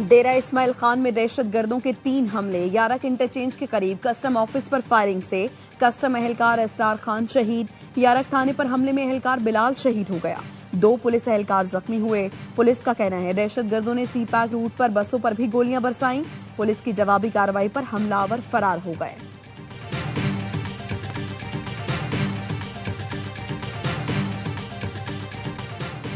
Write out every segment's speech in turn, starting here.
डेरा इस्माइल खान में दहशतगर्दों के 3 हमले, यारक इंटरचेंज के करीब कस्टम ऑफिस पर फायरिंग से कस्टम एहलकार असरार खान शहीद, यारक थाने पर हमले में एहलकार बिलाल शहीद हो गया, 2 पुलिस एहलकार जख्मी हुए। पुलिस का कहना है दहशतगर्दों ने सीपैक रूट पर बसों पर भी गोलियां बरसाईं। पुलिस की जवाबी कार्रवाई पर हमलावर फरार हो गए।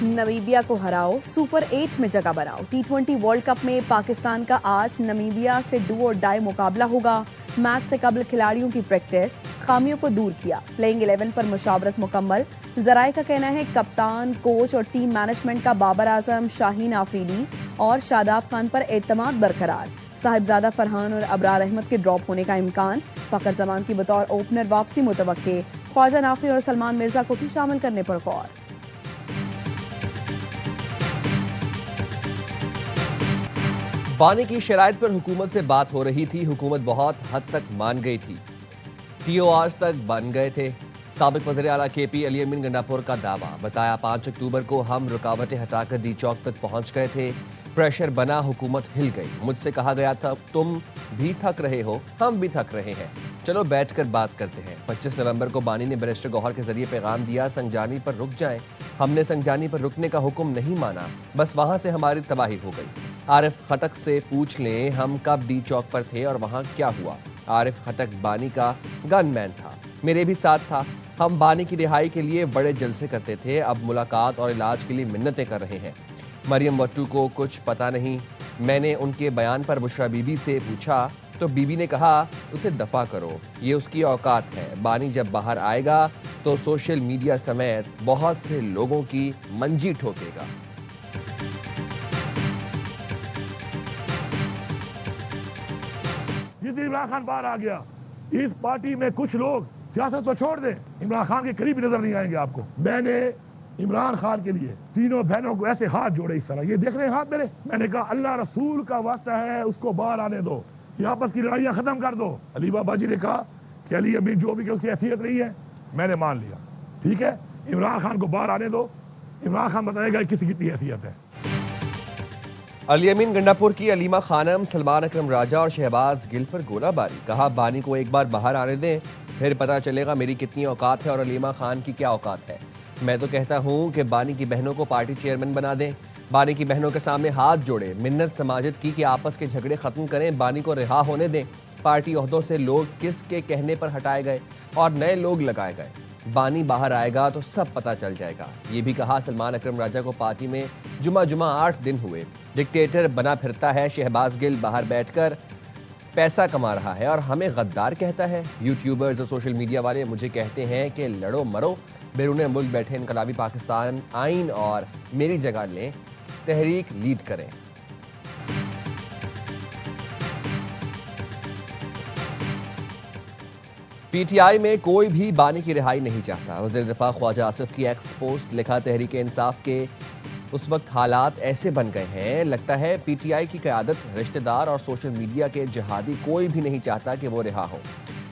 नमीबिया को हराओ, सुपर 8 में जगह बनाओ। T20 वर्ल्ड कप में पाकिस्तान का आज नमीबिया से डू और डाई मुकाबला होगा। मैच से कबल खिलाड़ियों की प्रैक्टिस, खामियों को दूर किया। प्लेइंग 11 पर मुशावरत मुकम्मल। जराये का कहना है कप्तान, कोच और टीम मैनेजमेंट का बाबर आजम, शाहीन आफरीदी और शादाब खान पर एतमाद बरकरार। साहिबजादा फरहान और अबरार अहमद के ड्रॉप होने का इम्कान। फखर जमान की बतौर ओपनर वापसी मुतवक्के। ख्वाजा नाफी और सलमान मिर्जा को भी शामिल करने पर गौर। बानी की शराइत पर हुकूमत से बात हो रही थी, हुकूमत बहुत हद तक मान गई थी, TORs तक बन गए थे। साबिक वज़ीर आला KP अली अमीन गंडापुर का दावा, बताया 5 अक्टूबर को हम रुकावटें हटाकर डी चौक तक पहुंच गए थे, प्रेशर बना, हुकूमत हिल गई। मुझसे कहा गया था तुम भी थक रहे हो, हम भी थक रहे हैं, चलो बैठकर बात करते हैं। 25 नवंबर को बानी ने बैरिस्टर गौहर के जरिए पैगाम दिया, संजानी पर रुक जाएं। हमने संजानी पर रुकने का हुक्म नहीं माना, बस वहां से हमारी तबाही हो गई। आरिफ खटक से पूछ लें हम कब डी चौक पर थे और वहां क्या हुआ। आरिफ खटक बानी का गनमैन था, मेरे भी साथ था। हम बानी की रिहाई के लिए बड़े जलसे करते थे, अब मुलाकात और इलाज के लिए मिन्नतें कर रहे हैं। मरियम वट्टू को कुछ पता नहीं, मैंने उनके बयान पर बुशरा बीबी से पूछा तो बीबी ने कहा उसे दफा करो, ये उसकी औकात है। बानी जब बाहर आएगा तो सोशल मीडिया समेत बहुत से लोगों की मंजी ठोकेगा। जिस दिन इमरान खान बाहर आ गया, इस पार्टी में कुछ लोग सियासत तो छोड़ दें, इमरान खान के करीब नजर नहीं आएंगे आपको। मैंने इमरान खान के लिए तीनों बहनों को ऐसे हाथ जोड़े इस तरह, ये देख रहे हैं हाथ मेरे, मैंने कहा अल्लाह रसूल का वास्ता है उसको बाहर आने दो, ये आपस की लड़ाइयां खत्म कर दो। अली बाबा जी ने कहा कि अली अमीन जो भी उसकी हैसियत नहीं है, मैंने मान लिया, ठीक है, इमरान खान को बाहर आने दो, इमरान खान बताएगा किसी कितनी हैसियत है। अली अमीन गंडापुर की अलीमा खानम, सलमान अकरम राजा और शहबाज गिल पर गोलाबारी, कहा बानी को एक बार बाहर आने दें, फिर पता चलेगा मेरी कितनी औकात है और अलीमा खान की क्या औकात है। मैं तो कहता हूं कि बानी की बहनों को पार्टी चेयरमैन बना दें, बानी की बहनों के सामने हाथ जोड़े, मिन्नत समाजत की कि आपस के झगड़े खत्म करें, बानी को रिहा होने दें। पार्टी ओहदों से लोग किसके कहने पर हटाए गए और नए लोग लगाए गए। बानी बाहर आएगा तो सब पता चल जाएगा। ये भी कहा सलमान अकरम राजा को पार्टी में जुमा 8 दिन हुए, डिक्टेटर बना फिरता है। शहबाज गिल बाहर बैठकर पैसा कमा रहा है और हमें गद्दार कहता है। यूट्यूबर्स और सोशल मीडिया वाले मुझे कहते हैं कि लड़ो मरो, बैरून मुल्क बैठे इनकलाबी पाकिस्तान आइन और मेरी जगह लें, तहरीक लीड करें। PTI में कोई भी बानी की रिहाई नहीं चाहता। वज़ीर दिफा ख्वाजा आसिफ की एक्स पोस्ट, लिखा तहरीक इंसाफ के उस वक्त हालात ऐसे बन गए हैं, लगता है PTI की क़यादत, रिश्तेदार और सोशल मीडिया के जहादी कोई भी नहीं चाहता कि वो रिहा हो।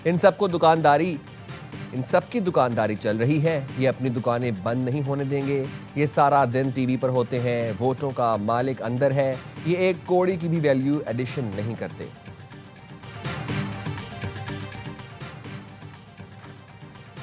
इन सब की दुकानदारी चल रही है, ये अपनी दुकानें बंद नहीं होने देंगे। ये सारा दिन टीवी पर होते हैं, वोटों का मालिक अंदर है, ये एक कौड़ी की भी वैल्यू एडिशन नहीं करते।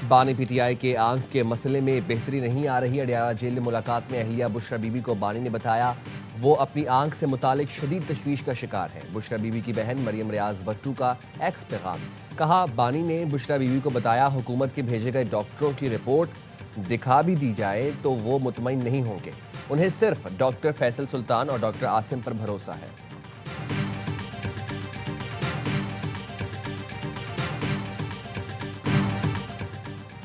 बानी PTI के आंख के मसले में बेहतरी नहीं आ रही। अडियाला जेल में मुलाकात में अहलिया बुशरा बीबी को बानी ने बताया वो अपनी आंख से मुतालिक शदीद तशवीश का शिकार है। बुशरा बीबी की बहन मरियम रियाज वट्टू का एक्स पैगाम, कहा बानी ने बुशरा बीबी को बताया हुकूमत के भेजे गए डॉक्टरों की रिपोर्ट दिखा भी दी जाए तो वो मुतमईन नहीं होंगे, उन्हें सिर्फ डॉक्टर फैसल सुल्तान और डॉक्टर आसिम पर भरोसा है।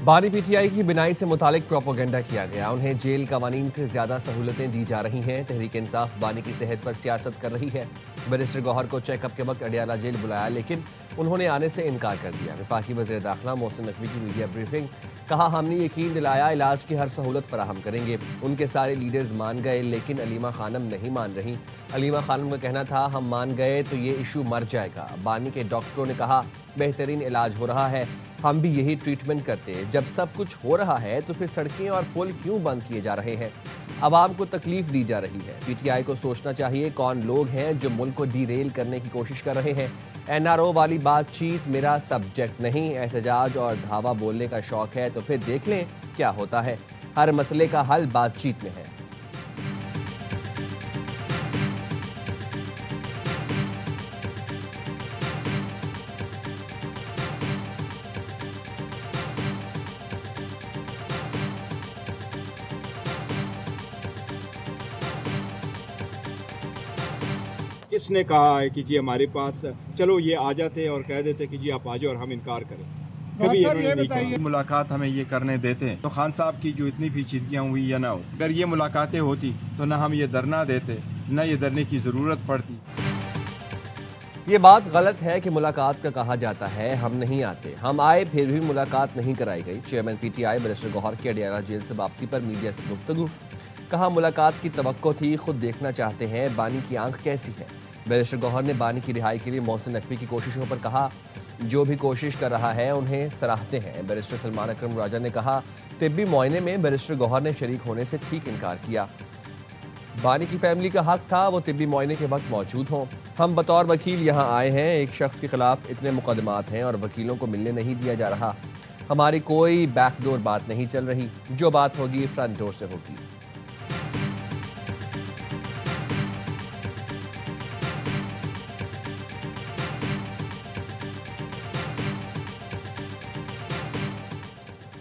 बानी PTI की बिनाई से मुतालिक प्रोपोगेंडा किया गया, उन्हें जेल कवानीन से ज्यादा सहूलतें दी जा रही हैं। तहरीक इंसाफ बानी की सेहत पर सियासत कर रही है। बैरिस्टर गौहर को चेकअप के वक्त अडियाला जेल बुलाया लेकिन उन्होंने आने से इनकार कर दिया। वफाकी वज़ीर दाखिला मोहसिन नकवी की मीडिया ब्रीफिंग, कहा हमने यकीन दिलाया इलाज की हर सहूलत फराहम करेंगे। उनके सारे लीडर्स मान गए लेकिन अलीमा खानम नहीं मान रही। अलीमा खानम का कहना था हम मान गए तो ये इशू मर जाएगा। बानी के डॉक्टरों ने कहा बेहतरीन इलाज हो रहा है, हम भी यही ट्रीटमेंट करते। जब सब कुछ हो रहा है तो फिर सड़कें और पुल क्यों बंद किए जा रहे हैं? आवाम को तकलीफ दी जा रही है। पीटीआई को सोचना चाहिए कौन लोग हैं जो मुल्क को डीरेल करने की कोशिश कर रहे हैं। एनआरओ वाली बातचीत मेरा सब्जेक्ट नहीं। एहतजाज और धावा बोलने का शौक है तो फिर देख लें क्या होता है। हर मसले का हल बातचीत में है। किसने कहा है कि जी हमारे पास चलो ये आ जाते और कह देते कि जी आप आ जाओ और हम इनकार करें? कभी इन्होंने नहीं कहा। मुलाकात हमें ये करने देते हैं तो खान साहब की जो इतनी पेचीदगियाँ हुई या ना हो, अगर ये मुलाकातें होती तो ना हम ये धरना देते, ना ये धरने की ज़रूरत पड़ती। ये बात गलत है कि मुलाकात का कहा जाता है, हम नहीं आते। हम आए फिर भी मुलाकात नहीं कराई गई। चेयरमैन पीटीआई बैरिस्टर गौहर की अडियाला जेल से वापसी पर मीडिया से गुफ्तगू। कहा मुलाकात की तवक्को थी, खुद देखना चाहते हैं बानी की आंख कैसी है। बैरिस्टर गौहर ने बानी की रिहाई के लिए मोहसिन नकवी की कोशिशों पर कहा जो भी कोशिश कर रहा है उन्हें सराहते हैं। बैरिस्टर सलमान अकरम राजा ने कहा तिब्बी मुआयने में बैरिस्टर गौहर ने शरीक होने से ठीक इनकार किया। बानी की फैमिली का हक था वो तिब्बी मुआयने के वक्त मौजूद हों। हम बतौर वकील यहाँ आए हैं, एक शख्स के खिलाफ इतने मुकदमात हैं और वकीलों को मिलने नहीं दिया जा रहा। हमारी कोई बैकडोर बात नहीं चल रही, जो बात होगी फ्रंट डोर से होगी।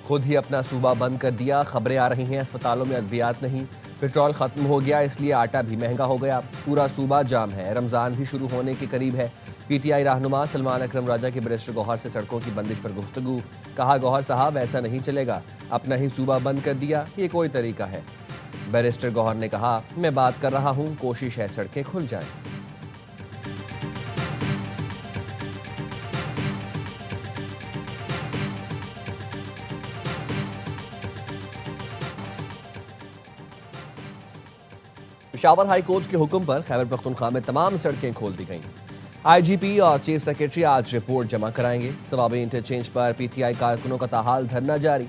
खुद ही अपना सूबा बंद कर दिया। खबरें आ रही हैं अस्पतालों में अद्वियात नहीं, पेट्रोल खत्म हो गया इसलिए आटा भी महंगा हो गया। पूरा सूबा जाम है, रमजान भी शुरू होने के करीब है। पीटीआई रहनुमा सलमान अकरम राजा की बैरिस्टर गौहर से सड़कों की बंदिश पर गुफ्तगू। कहा गौहर साहब ऐसा नहीं चलेगा, अपना ही सूबा बंद कर दिया, ये कोई तरीका है? बैरिस्टर गौहर ने कहा मैं बात कर रहा हूँ, कोशिश है सड़कें खुल जाएं। पेशावर हाई कोर्ट के हुक्म पर खैबर पख्तूनख्वा में तमाम सड़कें खोल दी गईं। आईजीपी और चीफ सेक्रेटरी आज रिपोर्ट जमा कराएंगे। सवाबी इंटरचेंज पर पीटीआई कारकुनों का ताहाल धरना जारी।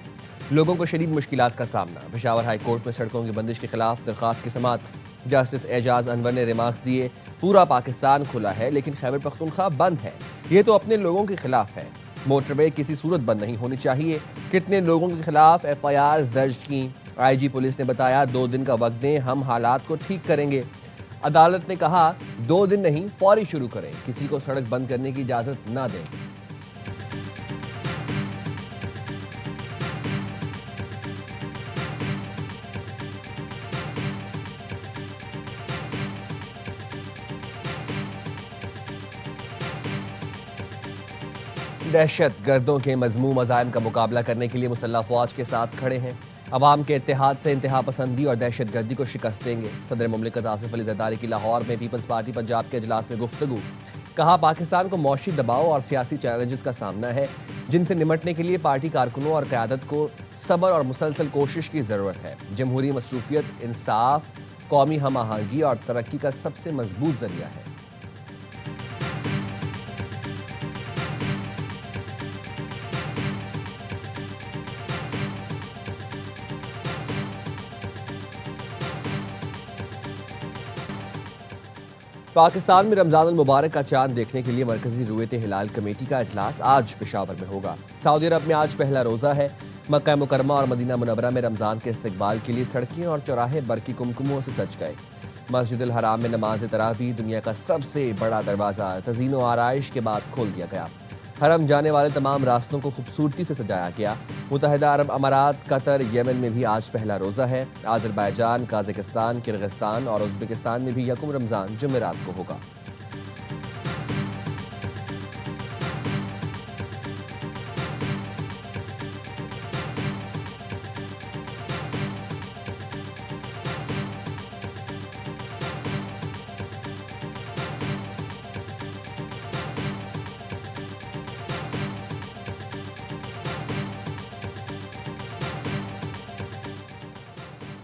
लोगों को शदीद मुश्किलात का सामना। पेशावर हाई कोर्ट में सड़कों की बंदिश के खिलाफ दरखास्त की समात। जस्टिस एजाज अनवर ने रिमार्क्स दिए पूरा पाकिस्तान खुला है लेकिन खैबर पख्तूनख्वा बंद है, ये तो अपने लोगों के खिलाफ है। मोटरवे किसी सूरत बंद नहीं होनी चाहिए। कितने लोगों के खिलाफ FIRs दर्ज की? आईजी पुलिस ने बताया 2 दिन का वक्त दें, हम हालात को ठीक करेंगे। अदालत ने कहा 2 दिन नहीं फौरी शुरू करें, किसी को सड़क बंद करने की इजाजत ना दें। दहशत गर्दों के मजमूम अज़ाइम का मुकाबला करने के लिए मुसल्लह फौज के साथ खड़े हैं। अवाम के इत्तेहाद से इंतहा पसंदी और दहशत गर्दी को शिकस्त देंगे। सदर मुमलिकत आसिफ अली जरदारी की लाहौर में पीपल्स पार्टी पंजाब के इजलास में गुफ्तगू। कहा पाकिस्तान को मौशी दबाव और सियासी चैलेंजेस का सामना है जिनसे निमटने के लिए पार्टी कारकुनों और क़यादत को सब्र और मुसलसल कोशिश की ज़रूरत है। जमहूरी मसरूफियत, इंसाफ, कौमी हम आहंगी और तरक्की का सबसे मजबूत जरिया है। पाकिस्तान में रमजान मुबारक का चांद देखने के लिए मरकजी रुयत हिलाल कमेटी का इजलास आज पेशावर में होगा। सऊदी अरब में आज पहला रोज़ा है। मक्का मुकरमा और मदीना मुनव्वरा में रमजान के इस्तकबाल के लिए सड़कें और चौराहे बरकी कुमकुमों से सज गए। मस्जिद हराम में नमाज तरावी दुनिया का सबसे बड़ा दरवाज़ा तज़ीन व आराइश के बाद खोल दिया गया। हरम जाने वाले तमाम रास्तों को खूबसूरती से सजाया गया। मुत्तहिदा अरब अमारात, कतर, यमन में भी आज पहला रोज़ा है। आज़रबाईजान, काज़ाकिस्तान, किर्गिस्तान और उज़्बेकिस्तान में भी यकुम रमज़ान जुमेरात को होगा।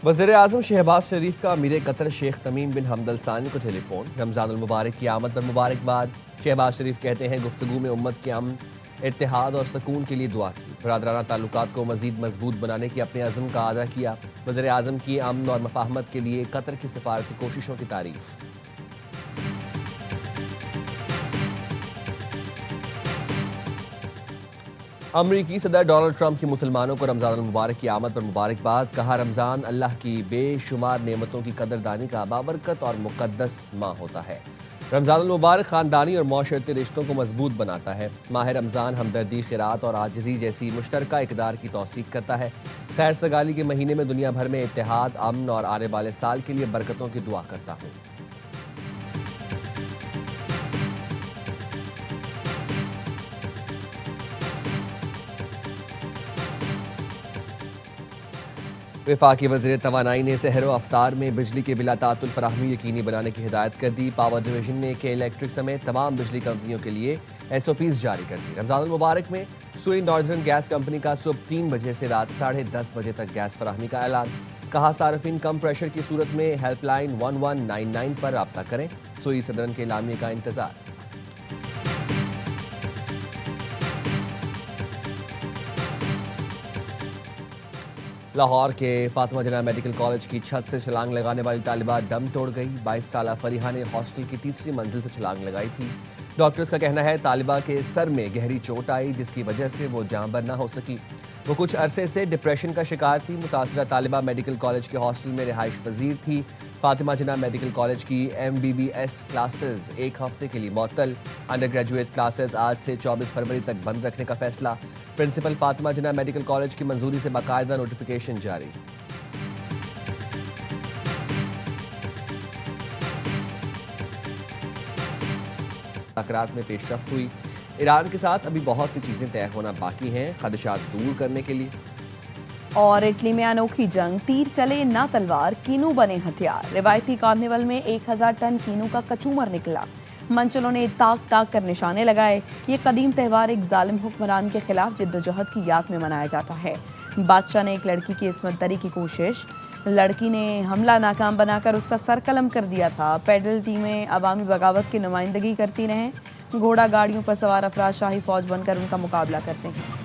वज़ीर आज़म शहबाज शरीफ का अमीर कतर शेख तमीम बिन हमद अल सानी को टेलीफोन। रमज़ान उल मुबारक की आमद पर मुबारकबाद। शहबाज शरीफ कहते हैं गुफ्तगू में उम्मत के अमन, इत्तेहाद और सुकून के लिए दुआ की। बरादराना ताल्लुकात को मज़ीद मजबूत बनाने के अपने अज़म का अदा किया। वज़ीर आज़म की अमन और मफाहमत के लिए कतर की सफारती कोशिशों की तारीफ। अमरीकी सदर डोनाल्ड ट्रंप की मुसलमानों को रमज़ान उल मुबारक की आमद पर मुबारकबाद। कहा रमज़ान अल्लाह की बेशुमार नेमतों की कदरदानी का बाबरकत और मुक़द्दस माह होता है। रमज़ान उल मुबारक ख़ानदानी और माशरती रिश्तों को मजबूत बनाता है। माह रमज़ान हमदर्दी, खिरात और आजिज़ी जैसी मुश्तरका इक़दार की तौसीक़ करता है। खैर सगाली के महीने में दुनिया भर में इत्तेहाद, अमन और आने वाले साल के लिए बरकतों की दुआ करता हूँ। वफाकी वज़ीर तवानाई ने सहर व अफ्तार में बिजली के बिला तातुल फराहमी यकीनी बनाने की हिदायत कर दी। पावर डिवीजन ने के इलेक्ट्रिक समेत तमाम बिजली कंपनियों के लिए SOPs जारी कर दी। रमज़ान मुबारक में सुई नॉर्दर्न गैस कंपनी का सुबह 3 बजे से रात 10:30 बजे तक गैस फराहमी का ऐलान। कहा सार्फिन कम प्रेशर की सूरत में हेल्पलाइन 1199 पर रब्ता करें। सुई सदरन के लामिये का इंतजार। लाहौर के फातिमा जना मेडिकल कॉलेज की छत से छलांग लगाने वाली तालिबा दम तोड़ गई। 22 साला फरीहा ने हॉस्टल की तीसरी मंजिल से छलांग लगाई थी। डॉक्टर्स का कहना है तालिबा के सर में गहरी चोट आई जिसकी वजह से वो जांबर ना हो सकी। वो कुछ अरसे से डिप्रेशन का शिकार थी। मुतासरा तालिबा मेडिकल कॉलेज के हॉस्टल में रिहाइश पजीर थी। फातिमा जना मेडिकल कॉलेज की MBBS क्लासेस एक हफ्ते के लिए मुअत्तल। अंडर ग्रेजुएट क्लासेस आज से 24 फरवरी तक बंद रखने का फैसला। प्रिंसिपल फातिमा जना मेडिकल कॉलेज की मंजूरी से बाकायदा नोटिफिकेशन जारी। मुज़ाकरात में पेशरफ्त हुई। ईरान के साथ अभी बहुत सी चीजें तय होना बाकी हैं खदशात दूर करने के लिए। और इटली में अनोखी जंग, तीर चले ना तलवार, कीनू बने हथियार। रिवायती कार्निवल में 1000 टन कीनू का कचूमर निकला। मंचलों ने ताक ताक कर निशाने लगाए। ये कदीम त्यौहार एक जालिम हुक्मरान के खिलाफ जिद्दोजहद की याद में मनाया जाता है। बादशाह ने एक लड़की की इस्मत दरी की कोशिश, लड़की ने हमला नाकाम बनाकर उसका सर कलम कर दिया था। पैदल टीमें अवामी बगावत की नुमाइंदगी करती रहें। घोड़ा गाड़ियों पर सवार अफराद शाही फौज बनकर उनका मुकाबला करते हैं।